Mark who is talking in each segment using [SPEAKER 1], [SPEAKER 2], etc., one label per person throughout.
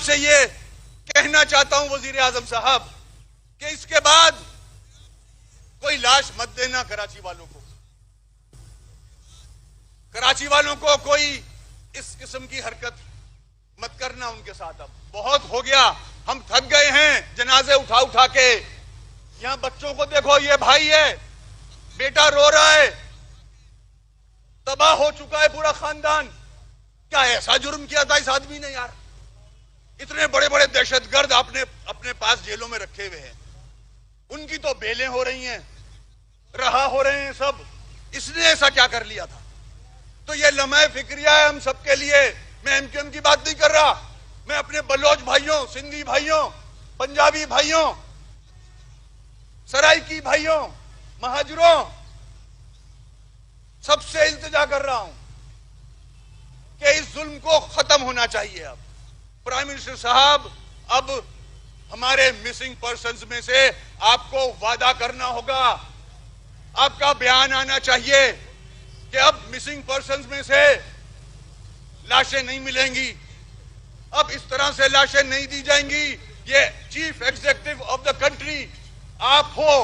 [SPEAKER 1] आपसे ये कहना चाहता हूं वजीर आजम साहब कि इसके बाद कोई लाश मत देना कराची वालों को। कराची वालों को कोई इस किस्म की हरकत मत करना उनके साथ। अब बहुत हो गया, हम थक गए हैं जनाजे उठा उठा के। यहां बच्चों को देखो, ये भाई है, बेटा रो रहा है, तबाह हो चुका है पूरा खानदान। क्या ऐसा जुर्म किया था इस आदमी ने यार? इतने बड़े बड़े दहशतगर्द आपने अपने पास जेलों में रखे हुए हैं, उनकी तो बेलें हो रही हैं, रहा हो रहे हैं सब। इसने ऐसा क्या कर लिया था? तो ये लम्हे फिक्रिया है हम सबके लिए। मैं एमक्यूएम की बात नहीं कर रहा, मैं अपने बलोच भाइयों, सिंधी भाइयों, पंजाबी भाइयों, सराइकी भाइयों, महाजरों, सबसे इल्तिजा कर रहा हूं कि इस जुल्म को खत्म होना चाहिए। अब प्राइम मिनिस्टर साहब, अब हमारे मिसिंग पर्सन्स में से आपको वादा करना होगा, आपका बयान आना चाहिए कि अब मिसिंग पर्सन्स में से लाशें नहीं मिलेंगी, अब इस तरह से लाशें नहीं दी जाएंगी। ये chief executive of the country आप हो,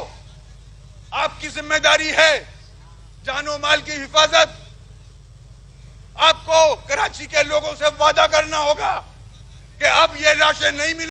[SPEAKER 1] आपकी जिम्मेदारी है जानो माल की हिफाजत। आपको कराची के लोगों से वादा करना होगा कि अब ये लाशें नहीं मिलेंगी।